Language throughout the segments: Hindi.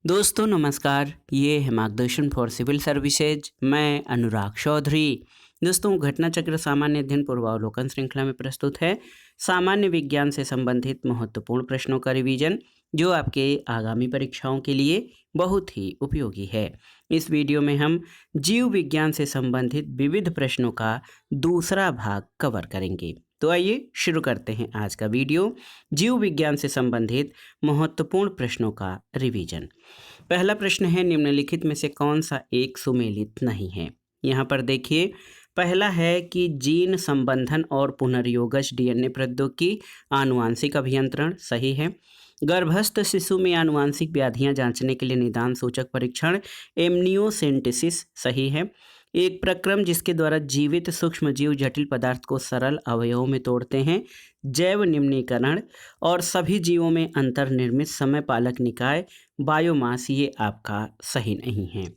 दोस्तों नमस्कार, ये है मार्गदर्शन फॉर सिविल सर्विसेज। मैं अनुराग चौधरी। दोस्तों घटना चक्र सामान्य अध्ययन पूर्वावलोकन श्रृंखला में प्रस्तुत है सामान्य विज्ञान से संबंधित महत्वपूर्ण प्रश्नों का रिवीजन, जो आपके आगामी परीक्षाओं के लिए बहुत ही उपयोगी है। इस वीडियो में हम जीव विज्ञान से संबंधित विविध प्रश्नों का दूसरा भाग कवर करेंगे। तो आइए शुरू करते हैं आज का वीडियो, जीव विज्ञान से संबंधित महत्वपूर्ण प्रश्नों का रिवीजन। पहला प्रश्न है, निम्नलिखित में से कौन सा एक सुमेलित नहीं है। यहाँ पर देखिए, पहला है कि जीन संबंधन और पुनर्योगज डीएनए प्रौद्योगिकी आनुवांशिक अभियंत्रण सही है। गर्भस्थ शिशु में आनुवांशिक व्याधियां जांचने के लिए निदान सूचक परीक्षण एमनियोसेंटेसिस सही है। एक प्रक्रम जिसके द्वारा जीवित सूक्ष्म जीव जटिल पदार्थ को सरल अवयवों में तोड़ते हैं, जैव निम्नीकरण और सभी जीवों में अंतर्निर्मित समय पालक निकाय बायोमास, ये आपका सही नहीं है।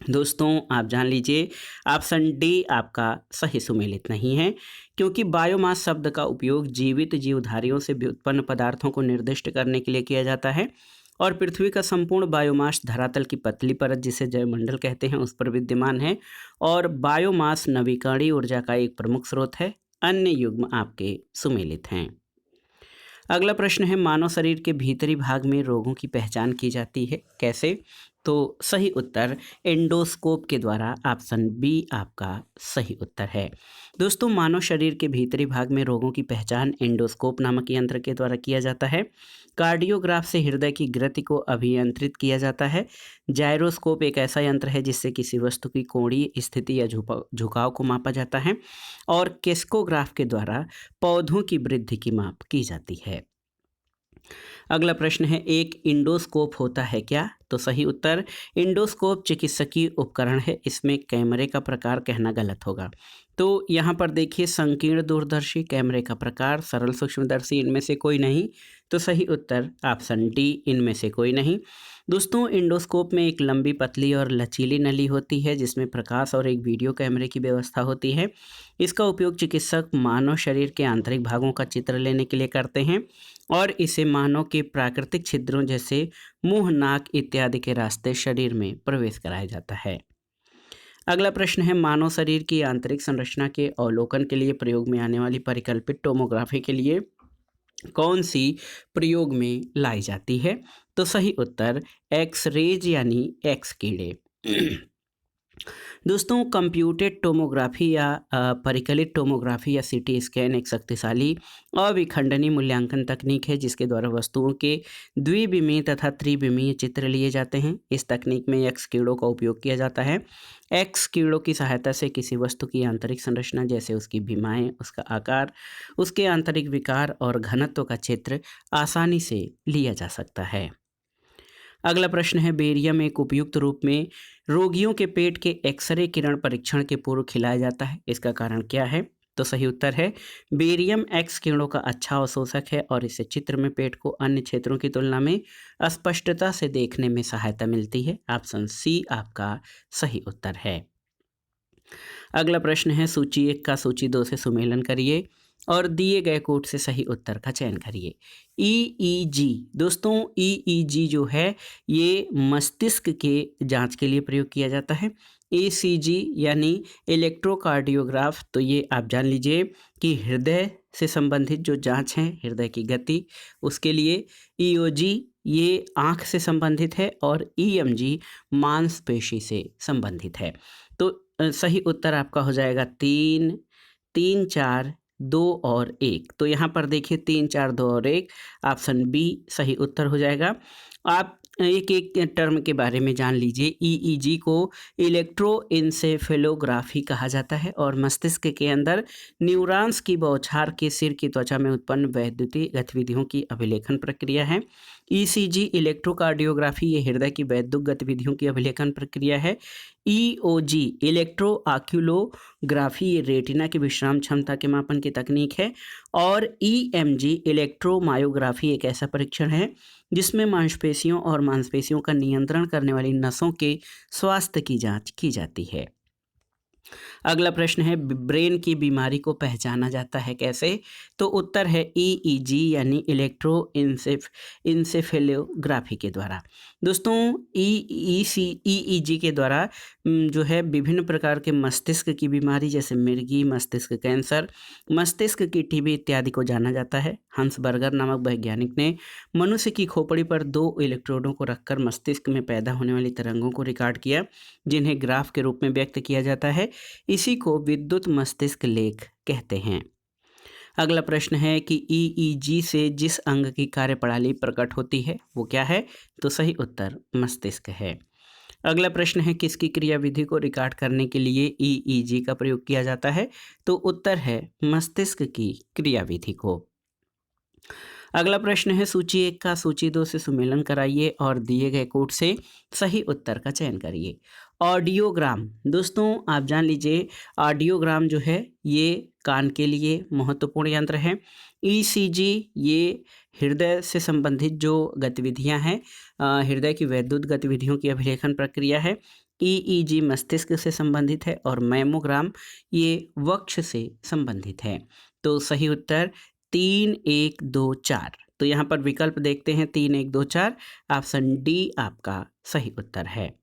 दोस्तों आप जान लीजिए, ऑप्शन डी आपका सही सुमेलित नहीं है, क्योंकि बायोमास शब्द का उपयोग जीवित जीवधारियों से व्युत्पन्न पदार्थों को निर्दिष्ट करने के लिए किया जाता है और पृथ्वी का संपूर्ण बायोमास धरातल की पतली परत, जिसे जैवमंडल कहते हैं, उस पर विद्यमान है और बायोमास नवीकरणीय ऊर्जा का एक प्रमुख स्रोत है। अन्य युग्म आपके सुमेलित हैं। अगला प्रश्न है, मानव शरीर के भीतरी भाग में रोगों की पहचान की जाती है, कैसे? तो सही उत्तर एंडोस्कोप के द्वारा, ऑप्शन बी आपका सही उत्तर है। दोस्तों मानव शरीर के भीतरी भाग में रोगों की पहचान एंडोस्कोप नामक यंत्र के द्वारा किया जाता है। कार्डियोग्राफ से हृदय की गति को अभियंत्रित किया जाता है। जायरोस्कोप एक ऐसा यंत्र है जिससे किसी वस्तु की कोणीय स्थिति या झुकाव को मापा जाता है और केस्कोग्राफ के द्वारा पौधों की वृद्धि की माप की जाती है। अगला प्रश्न है, एक इंडोस्कोप होता है क्या? तो सही उत्तर इंडोस्कोप चिकित्सकीय उपकरण है, इसमें कैमरे का प्रकार कहना गलत होगा। तो यहाँ पर देखिए, संकीर्ण दूरदर्शी, कैमरे का प्रकार, सरल सूक्ष्मदर्शी, इनमें से कोई नहीं। तो सही उत्तर ऑप्शन डी, इनमें से कोई नहीं। दोस्तों इंडोस्कोप में एक लंबी पतली और लचीली नली होती है जिसमें प्रकाश और एक वीडियो कैमरे की व्यवस्था होती है। इसका उपयोग चिकित्सक मानव शरीर के आंतरिक भागों का चित्र लेने के लिए करते हैं और इसे मानव के प्राकृतिक छिद्रों जैसे मुंह, नाक इत्यादि के रास्ते शरीर में प्रवेश कराया जाता है। अगला प्रश्न है, मानव शरीर की आंतरिक संरचना के अवलोकन के लिए प्रयोग में आने वाली परिकल्पित टोमोग्राफी के लिए कौन सी प्रयोग में लाई जाती है? तो सही उत्तर एक्स-रेज यानी एक्स कीड़े। दोस्तों कंप्यूटेड टोमोग्राफी या परिकलित टोमोग्राफी या सीटी स्कैन एक शक्तिशाली अविखंडनीय मूल्यांकन तकनीक है जिसके द्वारा वस्तुओं के द्विविमीय तथा त्रिविमीय चित्र लिए जाते हैं। इस तकनीक में एक्स कीड़ों का उपयोग किया जाता है। एक्स कीड़ों की सहायता से किसी वस्तु की आंतरिक संरचना जैसे उसकी विमाएं, उसका आकार, उसके आंतरिक विकार और घनत्व का चित्र आसानी से लिया जा सकता है। अगला प्रश्न है, बेरियम एक उपयुक्त रूप में रोगियों के पेट के एक्सरे किरण परीक्षण के पूर्व खिलाया जाता है, इसका कारण क्या है? तो सही उत्तर है बेरियम एक्स किरणों का अच्छा अवशोषक है और इससे चित्र में पेट को अन्य क्षेत्रों की तुलना में स्पष्टता से देखने में सहायता मिलती है। ऑप्शन सी आपका सही उत्तर है। अगला प्रश्न है, सूची 1 का सूची 2 से सुमेलन करिए और दिए गए कोड से सही उत्तर का चयन करिए। ईईजी, दोस्तों ईईजी जो है ये मस्तिष्क के जांच के लिए प्रयोग किया जाता है। ईसीजी यानी इलेक्ट्रोकार्डियोग्राफ, तो ये आप जान लीजिए कि हृदय से संबंधित जो जांच है, हृदय की गति, उसके लिए। ईओजी ये आँख से संबंधित है और ईएमजी मांसपेशी से संबंधित है। तो सही उत्तर आपका हो जाएगा 3, 3, 4, 2 और 1। तो यहाँ पर देखिए 3, 4, 2 और 1, ऑप्शन बी सही उत्तर हो जाएगा। आप एक एक टर्म के बारे में जान लीजिए। ईईजी को इलेक्ट्रोइंसेफेलोग्राफी कहा जाता है और मस्तिष्क के अंदर न्यूरॉन्स की बौछार के सिर की त्वचा में उत्पन्न वैद्युतीय गतिविधियों की अभिलेखन प्रक्रिया है। ईसीजी इलेक्ट्रोकार्डियोग्राफी ये हृदय की वैद्युत गतिविधियों की अभिलेखन प्रक्रिया है। ईओजी इलेक्ट्रो आक्यूलोग्राफी ये रेटिना की विश्राम क्षमता के मापन की तकनीक है और ईएमजी इलेक्ट्रोमायोग्राफी एक ऐसा परीक्षण है जिसमें मांसपेशियों और मांसपेशियों का नियंत्रण करने वाली नसों के स्वास्थ्य की जांच की जाती है। अगला प्रश्न है ब्रेन की बीमारी को पहचाना जाता है कैसे? तो उत्तर है ईईजी यानी इंसेफेलोग्राफी के द्वारा। दोस्तों ईईजी के द्वारा जो है विभिन्न प्रकार के मस्तिष्क की बीमारी जैसे मिर्गी, मस्तिष्क कैंसर, मस्तिष्क की टीबी इत्यादि को जाना जाता है। हंस बर्गर नामक वैज्ञानिक ने मनुष्य की खोपड़ी पर 2 इलेक्ट्रोडों को रखकर मस्तिष्क में पैदा होने वाली तरंगों को रिकॉर्ड किया, जिन्हें ग्राफ के रूप में व्यक्त किया जाता है। इसी को विद्युत मस्तिष्क लेख कहते हैं। अगला प्रश्न है कि ईईजी से जिस अंग की कार्यप्रणाली प्रकट होती है वो क्या है? तो सही उत्तर मस्तिष्क है। अगला प्रश्न है किसकी क्रियाविधि को रिकॉर्ड करने के लिए ईईजी का प्रयोग किया जाता है? तो उत्तर है मस्तिष्क की क्रियाविधि को। अगला प्रश्न है सूची 1 का सूची 2 से सुमेलन कराइए और दिए गए कोड से सही उत्तर का चयन करिए। ऑडियोग्राम, दोस्तों आप जान लीजिए ऑडियोग्राम जो है ये कान के लिए महत्वपूर्ण यंत्र है। ईसीजी ये हृदय से संबंधित जो गतिविधियां हैं, हृदय की वैद्युत गतिविधियों की अभिलेखन प्रक्रिया है। ईईजी मस्तिष्क से संबंधित है और मैमोग्राम ये वक्ष से संबंधित है। तो सही उत्तर 3, 1, 2, 4। तो यहाँ पर विकल्प देखते हैं 3, 1, 2, 4। ऑप्शन डी आपका सही उत्तर है।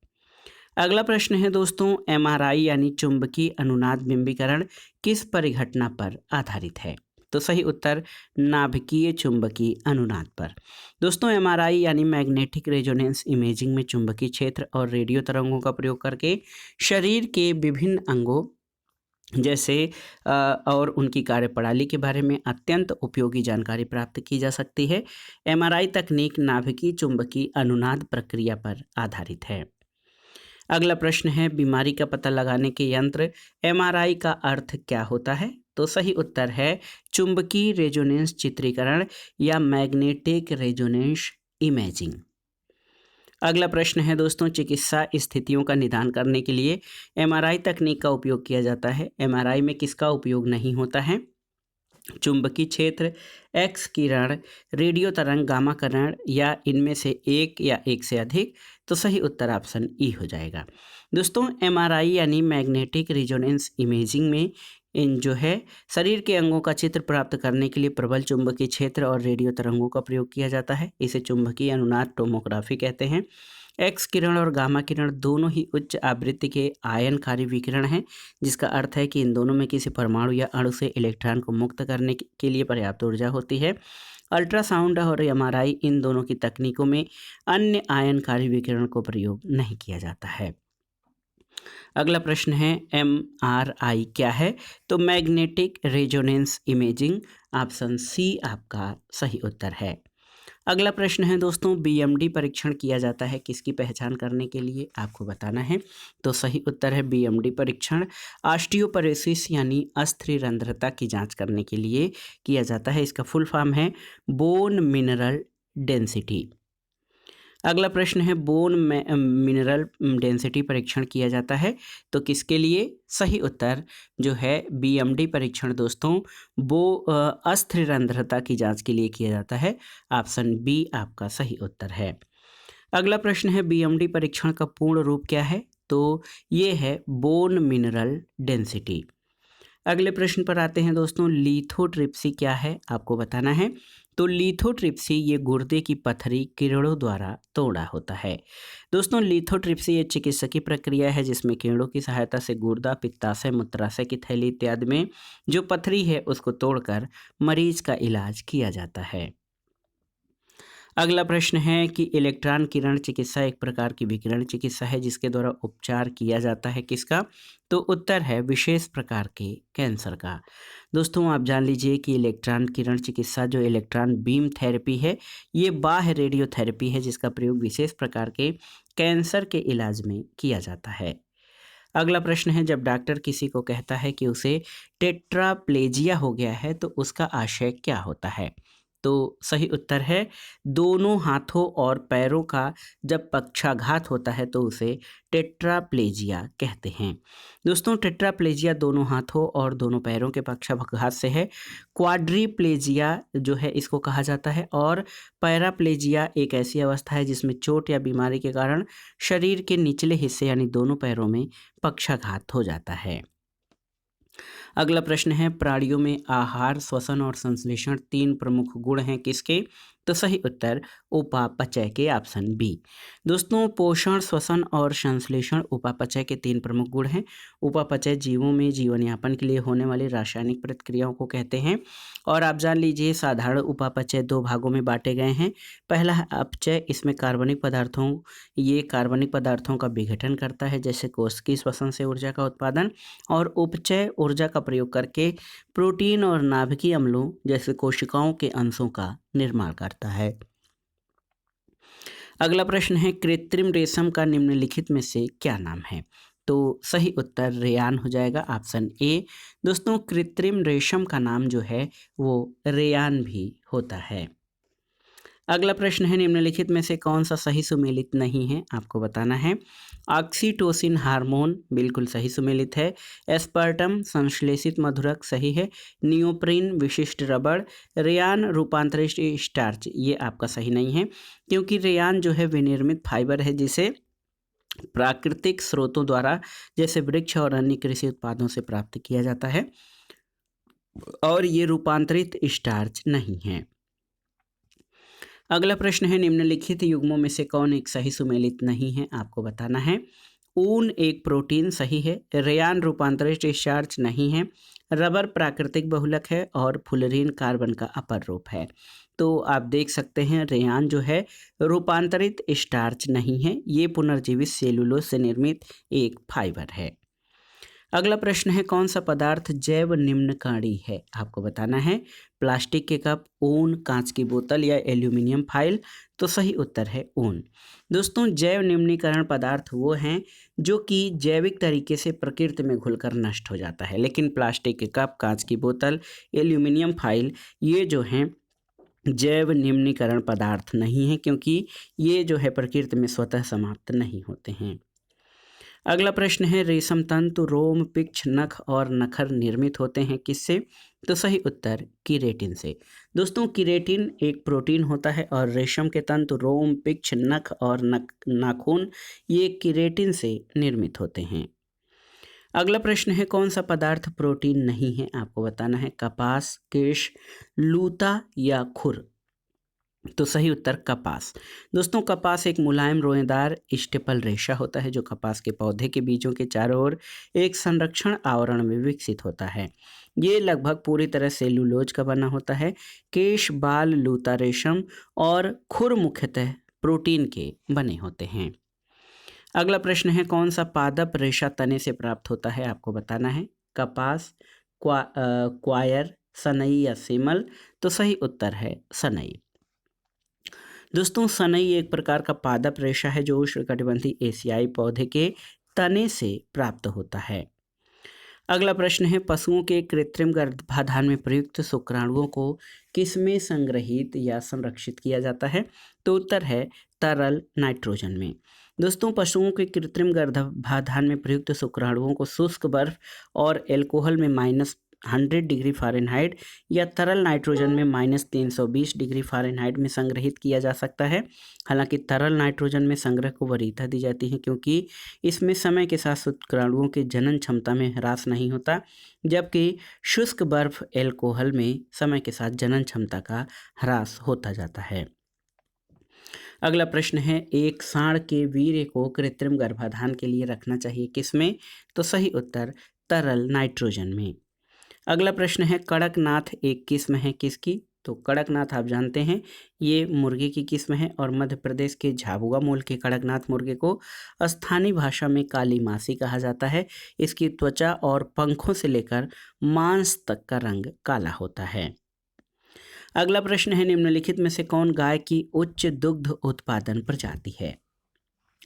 अगला प्रश्न है दोस्तों एमआरआई यानी चुंबकीय अनुनाद बिंबीकरण किस परिघटना पर आधारित है? तो सही उत्तर नाभिकीय चुंबकीय अनुनाद पर। दोस्तों एमआरआई यानी मैग्नेटिक रेजोनेंस इमेजिंग में चुंबकीय क्षेत्र और रेडियो तरंगों का प्रयोग करके शरीर के विभिन्न अंगों जैसे और उनकी कार्यप्रणाली के बारे में अत्यंत उपयोगी जानकारी प्राप्त की जा सकती है। एमआरआई तकनीक नाभिकीय चुंबकीय अनुनाद प्रक्रिया पर आधारित है। अगला प्रश्न है बीमारी का पता लगाने के यंत्र एमआरआई का अर्थ क्या होता है? तो सही उत्तर है चुंबकीय रेजोनेंस चित्रीकरण या मैग्नेटिक रेजोनेंस इमेजिंग। अगला प्रश्न है दोस्तों चिकित्सा स्थितियों का निदान करने के लिए एमआरआई तकनीक का उपयोग किया जाता है। एमआरआई में किसका उपयोग नहीं होता है? चुंबकीय क्षेत्र, एक्स किरण, रेडियो तरंग, गामा किरण या इनमें से एक या एक से अधिक। तो सही उत्तर ऑप्शन ई हो जाएगा। दोस्तों एमआरआई यानी मैग्नेटिक रेजोनेंस इमेजिंग में इन जो है शरीर के अंगों का चित्र प्राप्त करने के लिए प्रबल चुंबकीय क्षेत्र और रेडियो तरंगों का प्रयोग किया जाता है। इसे चुंबकीय अनुनाद टोमोग्राफी कहते हैं। एक्स किरण और गामा किरण दोनों ही उच्च आवृत्ति के आयनकारी विकिरण हैं, जिसका अर्थ है कि इन दोनों में किसी परमाणु या अणु से इलेक्ट्रॉन को मुक्त करने के लिए पर्याप्त ऊर्जा होती है। अल्ट्रासाउंड और एमआरआई इन दोनों की तकनीकों में अन्य आयनकारी विकिरण को प्रयोग नहीं किया जाता है। अगला प्रश्न है एमआरआई क्या है? तो magnetic resonance imaging. Option C आपका सही उत्तर है। अगला प्रश्न है दोस्तों बीएमडी परीक्षण किया जाता है किसकी पहचान करने के लिए? आपको बताना है। तो सही उत्तर है बीएमडी परीक्षण ऑस्टियोपरोसिस यानी अस्थिरंध्रता की जांच करने के लिए किया जाता है। इसका फुल फॉर्म है बोन मिनरल डेंसिटी। अगला प्रश्न है बोन मिनरल डेंसिटी परीक्षण किया जाता है तो किसके लिए? सही उत्तर जो है बीएमडी परीक्षण दोस्तों वो अस्थिरंध्रता की जांच के लिए किया जाता है। ऑप्शन बी आपका सही उत्तर है। अगला प्रश्न है बीएमडी परीक्षण का पूर्ण रूप क्या है? तो ये है बोन मिनरल डेंसिटी। अगले प्रश्न पर आते हैं दोस्तों लिथोट्रिप्सी क्या है? आपको बताना है। तो लिथोट्रिप्सी ये गुर्दे की पथरी किरणों द्वारा तोड़ा होता है। दोस्तों लिथोट्रिप्सी ये चिकित्सकीय प्रक्रिया है जिसमें किरणों की सहायता से गुर्दा, पित्ताशय, मूत्राशय की थैली इत्यादि में जो पथरी है उसको तोड़कर मरीज का इलाज किया जाता है। अगला प्रश्न है कि इलेक्ट्रॉन किरण चिकित्सा एक प्रकार की विकिरण चिकित्सा है जिसके द्वारा उपचार किया जाता है किसका? तो उत्तर है विशेष प्रकार के कैंसर का। दोस्तों आप जान लीजिए कि इलेक्ट्रॉन किरण चिकित्सा जो इलेक्ट्रॉन बीम थेरेपी है ये बाह्य रेडियोथेरेपी है जिसका प्रयोग विशेष प्रकार के कैंसर के इलाज में किया जाता है। अगला प्रश्न है जब डॉक्टर किसी को कहता है कि उसे टेट्राप्लेजिया हो गया है तो उसका आशय क्या होता है? तो सही उत्तर है दोनों हाथों और पैरों का जब पक्षाघात होता है तो उसे टेट्राप्लेजिया कहते हैं। दोस्तों टेट्राप्लेजिया दोनों हाथों और दोनों पैरों के पक्षाघात से है। क्वाड्रीप्लेजिया जो है इसको कहा जाता है और पैराप्लेजिया एक ऐसी अवस्था है जिसमें चोट या बीमारी के कारण शरीर के निचले हिस्से यानी दोनों पैरों में पक्षाघात हो जाता है। अगला प्रश्न है, प्राणियों में आहार, श्वसन और संश्लेषण 3 प्रमुख गुण हैं किसके? तो सही उत्तर उपापचय के, ऑप्शन बी। दोस्तों, पोषण, श्वसन और संश्लेषण उपापचय के 3 प्रमुख गुण हैं। उपापचय जीवों में जीवन यापन के लिए होने वाली रासायनिक प्रक्रियाओं को कहते हैं। और आप जान लीजिए, साधारण उपापचय 2 भागों में बांटे गए हैं। पहला है अपचय, इसमें कार्बनिक पदार्थों का विघटन करता है, जैसे कोशिकीय श्वसन से ऊर्जा का उत्पादन। और उपचय ऊर्जा का प्रयोग करके प्रोटीन और नाभिकीय अम्लों जैसे कोशिकाओं के अंशों का निर्माण करता है। अगला प्रश्न है, कृत्रिम रेशम का निम्नलिखित में से क्या नाम है? तो सही उत्तर रेयान हो जाएगा, ऑप्शन ए। दोस्तों, कृत्रिम रेशम का नाम जो है वो रेयान भी होता है। अगला प्रश्न है, निम्नलिखित में से कौन सा सही सुमेलित नहीं है? आपको बताना है। ऑक्सीटोसिन हार्मोन बिल्कुल सही सुमेलित है। एस्पर्टम संश्लेषित मधुरक सही है। नियोप्रिन विशिष्ट रबड़, रेयान रूपांतरित स्टार्च ये आपका सही नहीं है, क्योंकि रेयान जो है विनिर्मित फाइबर है जिसे प्राकृतिक स्रोतों द्वारा जैसे वृक्ष और अन्य कृषि उत्पादों से प्राप्त किया जाता है, और ये रूपांतरित स्टार्च नहीं है। अगला प्रश्न है, निम्नलिखित युग्मों में से कौन एक सही सुमेलित नहीं है? आपको बताना है। ऊन एक प्रोटीन सही है। रेयान रूपांतरित स्टार्च नहीं है। रबर प्राकृतिक बहुलक है और फुलरीन कार्बन का अपर रूप है। तो आप देख सकते हैं, रेयान जो है रूपांतरित स्टार्च नहीं है, ये पुनर्जीवित सेलुलोज से निर्मित एक फाइबर है। अगला प्रश्न है, कौन सा पदार्थ जैव निम्नकणी है? आपको बताना है। प्लास्टिक के कप, ऊन, कांच की बोतल या एल्यूमिनियम फाइल? तो सही उत्तर है ऊन। दोस्तों, जैव निम्नीकरण पदार्थ वो हैं जो कि जैविक तरीके से प्रकृति में घुलकर नष्ट हो जाता है, लेकिन प्लास्टिक के कप, कांच की बोतल, एल्यूमिनियम फाइल ये जो हैं जैव निम्नीकरण पदार्थ नहीं हैं, क्योंकि ये जो है प्रकृति में स्वतः समाप्त नहीं होते हैं। अगला प्रश्न है, रेशम तंतु, रोम, पिक्ष, नख और नखर निर्मित होते हैं किससे? तो सही उत्तर कीरेटिन से। दोस्तों, कीरेटिन एक प्रोटीन होता है और रेशम के तंतु, रोम, पिक्ष, नख और नाखून ये कीरेटिन से निर्मित होते हैं। अगला प्रश्न है, कौन सा पदार्थ प्रोटीन नहीं है? आपको बताना है। कपास, केश, लूता या खुर? तो सही उत्तर कपास। दोस्तों, कपास एक मुलायम रोएदार स्टेपल रेशा होता है जो कपास के पौधे के बीजों के चारों ओर एक संरक्षण आवरण में विकसित होता है। ये लगभग पूरी तरह सेलुलोज का बना होता है। केश, बाल, लूता रेशम और खुर मुख्यतः प्रोटीन के बने होते हैं। अगला प्रश्न है, कौन सा पादप रेशा तने से प्राप्त होता है? आपको बताना है। कपास, क्वायर, सनई या सेमल? तो सही उत्तर है सनई। दोस्तों, सनई एक प्रकार का पादप रेशा है जो उष्णकटिबंधीय एशियाई पौधे के तने से प्राप्त होता है। अगला प्रश्न है, पशुओं के कृत्रिम गर्भाधान में प्रयुक्त शुक्राणुओं को किसमें संग्रहित या संरक्षित किया जाता है? तो उत्तर है तरल नाइट्रोजन में। दोस्तों, पशुओं के कृत्रिम गर्भाधान में प्रयुक्त शुक्राणुओं को शुष्क बर्फ और एल्कोहल में -100 डिग्री फ़ारेनहाइट या तरल नाइट्रोजन में -320 डिग्री फ़ारेनहाइट में संग्रहित किया जा सकता है। हालांकि तरल नाइट्रोजन में संग्रह को वरीयता दी जाती है, क्योंकि इसमें समय के साथ शुक्राणुओं के जनन क्षमता में ह्रास नहीं होता, जबकि शुष्क बर्फ एल्कोहल में समय के साथ जनन क्षमता का ह्रास होता जाता है। अगला प्रश्न है, एक सांड के वीर्य को कृत्रिम गर्भाधान के लिए रखना चाहिए किसमें? तो सही उत्तर तरल नाइट्रोजन में। अगला प्रश्न है, कड़कनाथ एक किस्म है किसकी? तो कड़कनाथ आप जानते हैं ये मुर्गे की किस्म है और मध्य प्रदेश के झाबुआ मूल के कड़कनाथ मुर्गे को स्थानीय भाषा में काली मासी कहा जाता है। इसकी त्वचा और पंखों से लेकर मांस तक का रंग काला होता है। अगला प्रश्न है, निम्नलिखित में से कौन गाय की उच्च दुग्ध उत्पादन प्रजाति है?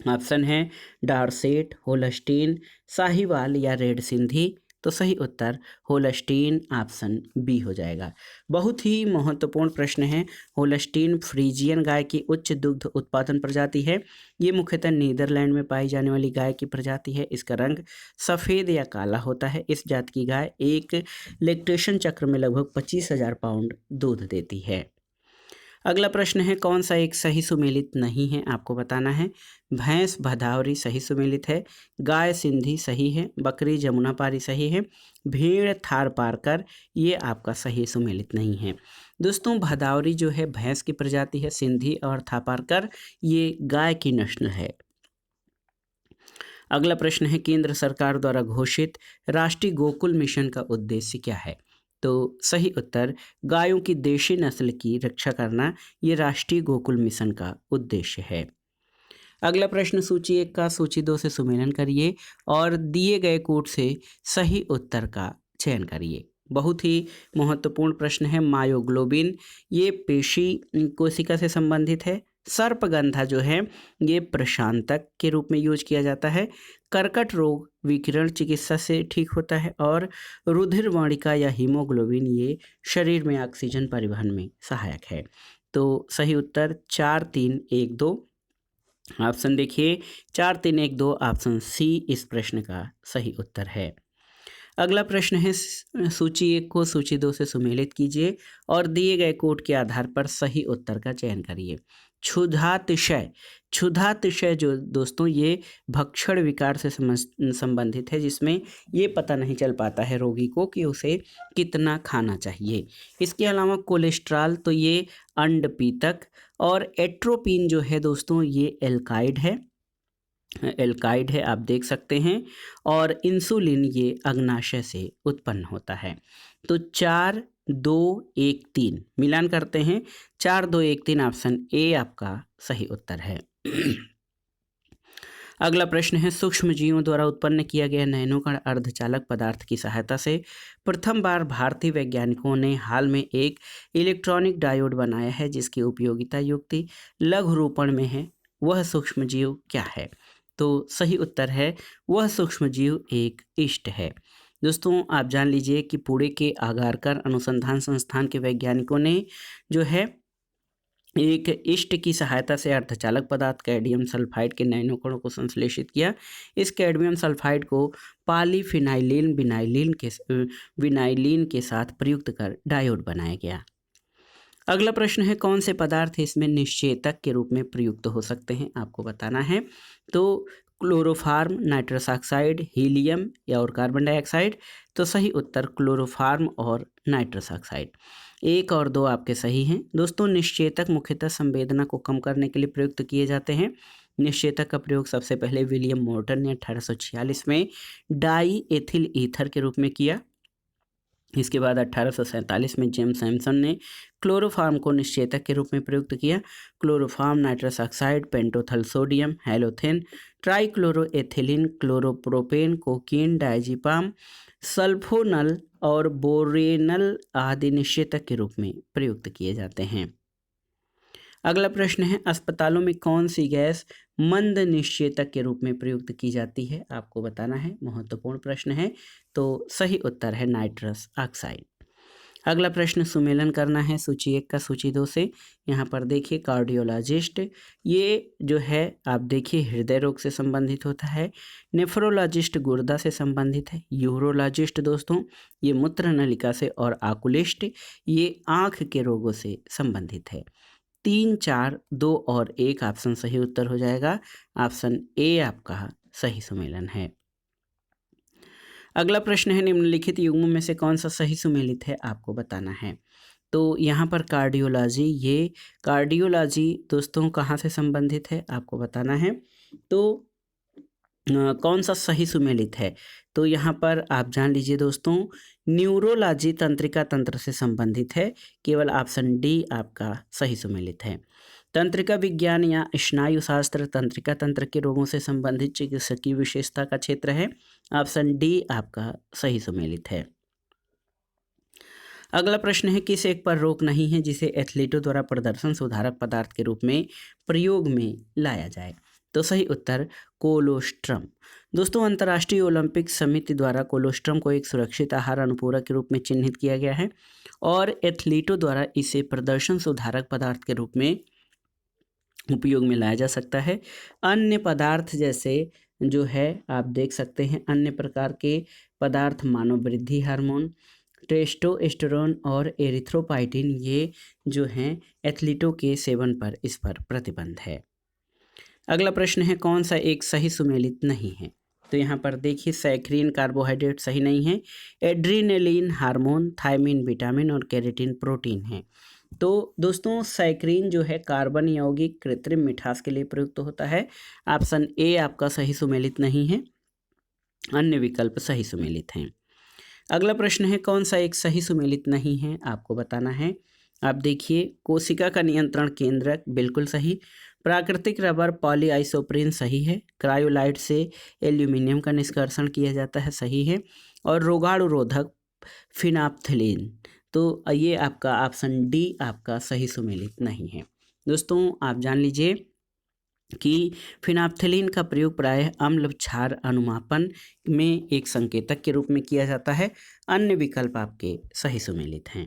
ऑप्शन है डारसेट, होल्स्टीन, साहिवाल या रेड सिंधी? तो सही उत्तर होल्स्टीन, ऑप्शन बी हो जाएगा। बहुत ही महत्वपूर्ण प्रश्न है। होल्स्टीन फ्रीजियन गाय की उच्च दुग्ध उत्पादन प्रजाति है। ये मुख्यतः नीदरलैंड में पाई जाने वाली गाय की प्रजाति है। इसका रंग सफ़ेद या काला होता है। इस जात की गाय एक लैक्टेशन चक्र में लगभग 25,000 पाउंड दूध देती है। अगला प्रश्न है कौन सा एक सही सुमेलित नहीं है, आपको बताना है। भैंस भदावरी सही सुमेलित है, गाय सिंधी सही है, बकरी जमुना पारी सही है, भेड़ थार पारकर ये आपका सही सुमेलित नहीं है। दोस्तों भदावरी जो है भैंस की प्रजाति है, सिंधी और थापारकर ये गाय की नस्ल है। अगला प्रश्न है केंद्र सरकार द्वारा घोषित राष्ट्रीय गोकुल मिशन का उद्देश्य क्या है। तो सही उत्तर गायों की देशी नस्ल की रक्षा करना ये राष्ट्रीय गोकुल मिशन का उद्देश्य है। अगला प्रश्न सूची 1 का सूची 2 से सुमेलन करिए और दिए गए कोड से सही उत्तर का चयन करिए। बहुत ही महत्वपूर्ण प्रश्न है। मायोग्लोबिन ये पेशी कोशिका से संबंधित है। सर्पगंधा जो है ये प्रशांतक के रूप में यूज किया जाता है। कर्कट रोग विकिरण चिकित्सा से ठीक होता है और रुधिर वाणिका या हीमोग्लोबिन ये शरीर में ऑक्सीजन परिवहन में सहायक है। तो सही उत्तर 4 3 1 2 ऑप्शन देखिए 4 3 1 2 ऑप्शन सी इस प्रश्न का सही उत्तर है। अगला प्रश्न है सूची 1 को सूची 2 से सुमेलित कीजिए और दिए गए कोड के आधार पर सही उत्तर का चयन करिए। क्षुधातिशय जो दोस्तों ये भक्षण विकार से संबंधित है, जिसमें ये पता नहीं चल पाता है रोगी को कि उसे कितना खाना चाहिए। इसके अलावा कोलेस्ट्रॉल तो ये अंडपीतक और एट्रोपिन जो है दोस्तों ये एल्काइड है आप देख सकते हैं, और इंसुलिन ये अग्नाशय से उत्पन्न होता है। तो 4 2 1 3 मिलान करते हैं। 4 2 1 3 ऑप्शन ए आपका सही उत्तर है। अगला प्रश्न है सूक्ष्म जीवों द्वारा उत्पन्न किया गया नैनोकण अर्धचालक पदार्थ की सहायता से प्रथम बार भारतीय वैज्ञानिकों ने हाल में एक इलेक्ट्रॉनिक डायोड बनाया है जिसकी उपयोगिता युक्ति लघु रूपण में है। वह सूक्ष्म जीव क्या है। तो सही उत्तर है वह सूक्ष्म जीव एक इष्ट है। दोस्तों आप जान लीजिए कि पुणे के आगारकर अनुसंधान संस्थान के वैज्ञानिकों ने जो है एक इष्ट की सहायता से अर्धचालक पदार्थ कैडमियम सल्फाइड के नैनोकणों को संश्लेषित किया। इस कैडमियम सल्फाइड को पॉलीफिनाइलिन विनाइलिन के साथ प्रयुक्त कर डायोड बनाया गया। अगला प्रश्न है कौन से पदार्थ इसमें निश्चेतक के रूप में प्रयुक्त हो सकते हैं, आपको बताना है। तो क्लोरोफार्म, नाइट्रस ऑक्साइड, हीलियम या और कार्बन डाइऑक्साइड। तो सही उत्तर क्लोरोफार्म और नाइट्रस ऑक्साइड। 1 और 2 आपके सही हैं। दोस्तों निश्चेतक मुख्यतः संवेदना को कम करने के लिए प्रयुक्त किए जाते हैं। निश्चेतक का प्रयोग सबसे पहले विलियम मोर्टन ने 1846 में डाई एथिल ईथर के रूप में किया। इसके बाद 1847 में जेम्स सैमसन ने क्लोरोफार्म को निश्चेतक के रूप में प्रयुक्त किया। Chloroform nitrous oxide, pentothal sodium, halothane, trichloroethylene, chloropropane, cocaine, diazepam, sulphonal और बोरेनल आदि निश्चेतक के रूप में प्रयुक्त किए जाते हैं। अगला प्रश्न है अस्पतालों में कौन सी गैस मंद निश्चेतक के रूप में प्रयुक्त की जाती है, आपको बताना है। महत्वपूर्ण प्रश्न है। तो सही उत्तर है नाइट्रस ऑक्साइड। अगला प्रश्न सुमेलन करना है सूची 1 का सूची 2 से। यहाँ पर देखिए कार्डियोलॉजिस्ट ये जो है आप देखिए हृदय रोग से संबंधित होता है। नेफ्रोलॉजिस्ट गुर्दा से संबंधित है। यूरोलॉजिस्ट दोस्तों ये मूत्र नलिका से, और आकुलिस्ट ये आँख के रोगों से संबंधित है। 3 4 2 और 1 ऑप्शन सही उत्तर हो जाएगा। ऑप्शन ए आपका सही सुमेलन है। अगला प्रश्न है निम्नलिखित युग्मों में से कौन सा सही सुमेलित है, आपको बताना है। तो यहाँ पर कार्डियोलॉजी दोस्तों कहाँ से संबंधित है, आपको बताना है। तो कौन सा सही सुमेलित है। तो यहाँ पर आप जान लीजिए दोस्तों न्यूरोलॉजी तंत्रिका तंत्र से संबंधित है। केवल ऑप्शन डी आपका सही सुमेलित है। तंत्रिका विज्ञान या स्नायु शास्त्र तंत्रिका तंत्र के रोगों से संबंधित चिकित्सकीय विशेषता का क्षेत्र है। ऑप्शन डी आपका सही सुमेलित है। अगला प्रश्न है किस एक पर रोक नहीं है जिसे एथलीटों द्वारा प्रदर्शन सुधारक पदार्थ के रूप में प्रयोग में लाया जाए। तो सही उत्तर कोलोस्ट्रम। दोस्तों अंतर्राष्ट्रीय ओलंपिक समिति द्वारा कोलोस्ट्रम को एक सुरक्षित आहार अनुपूरक के रूप में चिन्हित किया गया है और एथलीटों द्वारा इसे प्रदर्शन सुधारक पदार्थ के रूप में उपयोग में लाया जा सकता है। अन्य पदार्थ जैसे जो है आप देख सकते हैं अन्य प्रकार के पदार्थ मानव वृद्धि हार्मोन, टेस्टोस्टेरोन और एरिथ्रोपाइटिन ये जो हैं एथलीटों के सेवन पर इस पर प्रतिबंध है। अगला प्रश्न है कौन सा एक सही सुमेलित नहीं है। तो यहाँ पर देखिए सैकरीन कार्बोहाइड्रेट सही नहीं है, एड्रीनलिन हार्मोन, थायमिन विटामिन और कैरेटिन प्रोटीन है। तो दोस्तों सैकरीन जो है कार्बन यौगिक कृत्रिम मिठास के लिए प्रयुक्त होता है। ऑप्शन ए आपका सही सुमेलित नहीं है, अन्य विकल्प सही सुमेलित हैं। अगला प्रश्न है कौन सा एक सही सुमेलित नहीं है, आपको बताना है। आप देखिए कोशिका का नियंत्रण केंद्रक बिल्कुल सही, प्राकृतिक रबर पॉलीआइसोप्रीन सही है, क्रायोलाइट से एल्यूमिनियम का निष्कर्षण किया जाता है सही है, और रोगाणुरोधक फिनाप्थिलीन, तो ये आपका ऑप्शन डी आपका सही सुमेलित नहीं है। दोस्तों आप जान लीजिए कि फिनाप्थिलीन का प्रयोग प्रायः अम्ल क्षार अनुमापन में एक संकेतक के रूप में किया जाता है। अन्य विकल्प आपके सही सुमेलित हैं।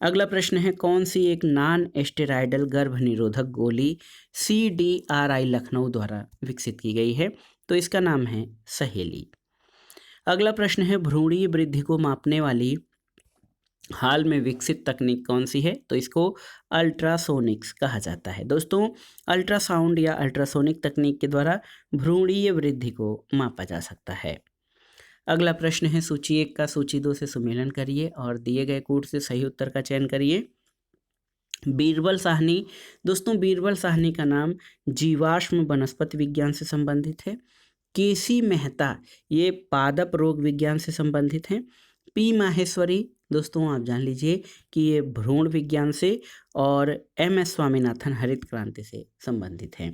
अगला प्रश्न है कौन सी एक नॉन एस्टेरॉयडल गर्भ निरोधक गोली CDRI लखनऊ द्वारा विकसित की गई है। तो इसका नाम है सहेली। अगला प्रश्न है भ्रूणीय वृद्धि को मापने वाली हाल में विकसित तकनीक कौन सी है। तो इसको अल्ट्रासोनिक्स कहा जाता है। दोस्तों अल्ट्रासाउंड या अल्ट्रासोनिक तकनीक के द्वारा भ्रूणीय वृद्धि को मापा जा सकता है। अगला प्रश्न है सूची 1 का सूची 2 से सुमेलन करिए और दिए गए कूट से सही उत्तर का चयन करिए। बीरबल साहनी, दोस्तों बीरबल साहनी का नाम जीवाश्म वनस्पति विज्ञान से संबंधित है। केसी मेहता ये पादप रोग विज्ञान से संबंधित हैं। पी माहेश्वरी दोस्तों आप जान लीजिए कि ये भ्रूण विज्ञान से, और MS स्वामीनाथन हरित क्रांति से संबंधित हैं।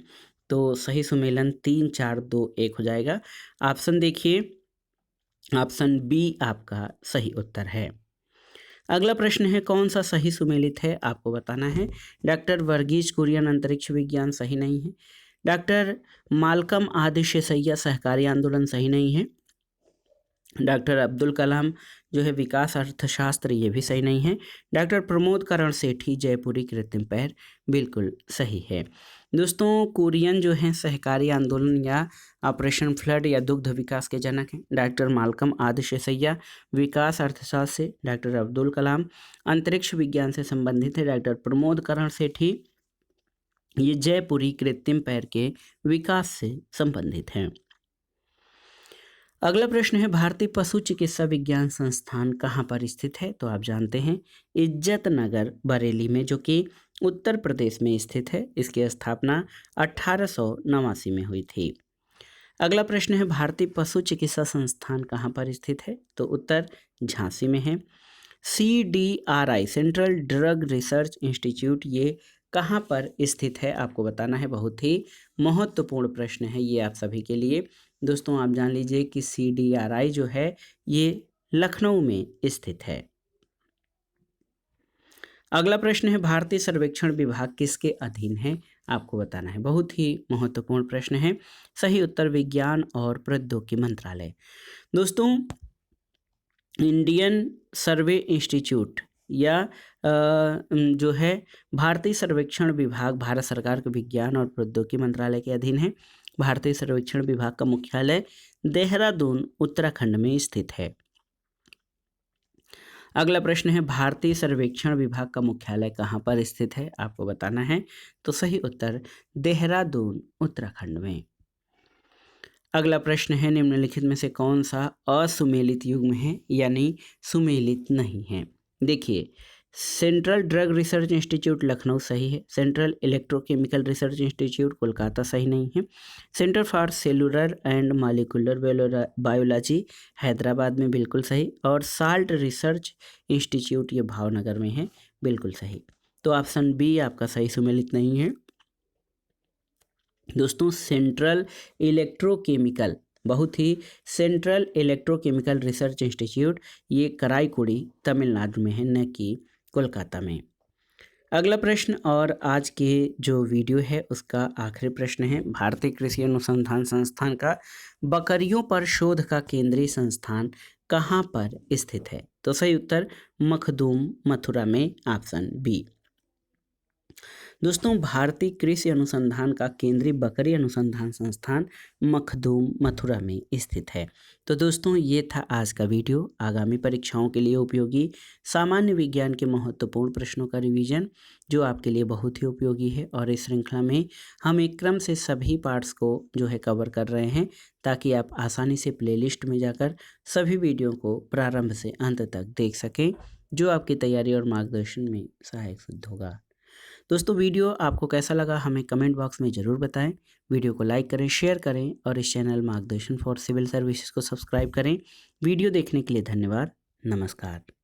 तो सही सुमेलन 3 4 2 1 हो जाएगा। ऑप्शन देखिए, ऑप्शन बी आपका सही उत्तर है। अगला प्रश्न है कौन सा सही सुमेलित है, आपको बताना है। डॉक्टर वर्गीज कुरियन अंतरिक्ष विज्ञान सही नहीं है, डॉक्टर मालकम आदिशेसैया सहकारी आंदोलन सही नहीं है, डॉक्टर अब्दुल कलाम जो है विकास अर्थशास्त्र ये भी सही नहीं है, डॉक्टर प्रमोद करण सेठी जयपुरी कृत्रिम पैर बिल्कुल सही है। दोस्तों कुरियन जो हैं सहकारी आंदोलन या ऑपरेशन फ्लड या दुग्ध विकास के जनक हैं। डॉक्टर मालकम आदिशेसैया विकास अर्थशास्त्र से, डॉक्टर अब्दुल कलाम अंतरिक्ष विज्ञान से संबंधित है, डॉक्टर प्रमोद करण सेठी ये जयपुरी कृत्रिम पैर के विकास से संबंधित हैं। अगला प्रश्न है भारतीय पशु चिकित्सा विज्ञान संस्थान कहाँ पर स्थित है। तो आप जानते हैं इज्जत नगर बरेली में, जो कि उत्तर प्रदेश में स्थित है। इसकी स्थापना 1889 में हुई थी। अगला प्रश्न है भारतीय पशु चिकित्सा संस्थान कहाँ पर स्थित है। तो उत्तर झांसी में है। CDRI central drug research institute ये कहाँ पर स्थित है, आपको बताना है। बहुत ही महत्वपूर्ण प्रश्न है ये आप सभी के लिए। दोस्तों आप जान लीजिए कि CDRI जो है ये लखनऊ में स्थित है। अगला प्रश्न है भारतीय सर्वेक्षण विभाग किसके अधीन है, आपको बताना है। बहुत ही महत्वपूर्ण प्रश्न है। सही उत्तर विज्ञान और प्रौद्योगिकी मंत्रालय। दोस्तों इंडियन सर्वे इंस्टीट्यूट या जो है भारतीय सर्वेक्षण विभाग भारत सरकार के विज्ञान और प्रौद्योगिकी मंत्रालय के अधीन है। भारतीय सर्वेक्षण विभाग का मुख्यालय देहरादून उत्तराखंड में स्थित है। अगला प्रश्न है भारतीय सर्वेक्षण विभाग का मुख्यालय कहाँ पर स्थित है, आपको बताना है। तो सही उत्तर देहरादून उत्तराखंड में। अगला प्रश्न है निम्नलिखित में से कौन सा असुमेलित युग्म है यानी सुमेलित नहीं है। देखिए central drug research institute Lucknow सही है, central electrochemical research institute Kolkata सही नहीं है, centre for cellular and molecular biology Hyderabad में बिल्कुल सही, और साल्ट रिसर्च इंस्टीट्यूट ये भावनगर में है बिल्कुल सही। तो ऑप्शन बी आपका सही सुमेलित नहीं है। दोस्तों सेंट्रल इलेक्ट्रोकेमिकल, बहुत ही सेंट्रल इलेक्ट्रोकेमिकल रिसर्च इंस्टीट्यूट ये कराईकुड़ी तमिलनाडु में है, न कि कोलकाता में। अगला प्रश्न और आज के जो वीडियो है उसका आखिरी प्रश्न है भारतीय कृषि अनुसंधान संस्थान का बकरियों पर शोध का केंद्रीय संस्थान कहाँ पर स्थित है। तो सही उत्तर मखदूम मथुरा में, ऑप्शन बी। दोस्तों, भारतीय कृषि अनुसंधान का केंद्रीय बकरी अनुसंधान संस्थान मखदूम, मथुरा में स्थित है। तो दोस्तों, ये था आज का वीडियो। आगामी परीक्षाओं के लिए उपयोगी सामान्य विज्ञान के महत्वपूर्ण प्रश्नों का रिवीजन, जो आपके लिए बहुत ही उपयोगी है। और इस श्रृंखला में हम एक क्रम से सभी पार्ट्स को जो है कवर कर रहे हैं, ताकि आप आसानी से प्लेलिस्ट में जाकर सभी वीडियो को प्रारंभ से अंत तक देख सकें, जो आपकी तैयारी और मार्गदर्शन में सहायक सिद्ध होगा। दोस्तों, वीडियो आपको कैसा लगा हमें कमेंट बॉक्स में ज़रूर बताएं। वीडियो को लाइक करें, शेयर करें और इस चैनल मार्गदर्शन फॉर सिविल सर्विसेज को सब्सक्राइब करें। वीडियो देखने के लिए धन्यवाद। नमस्कार।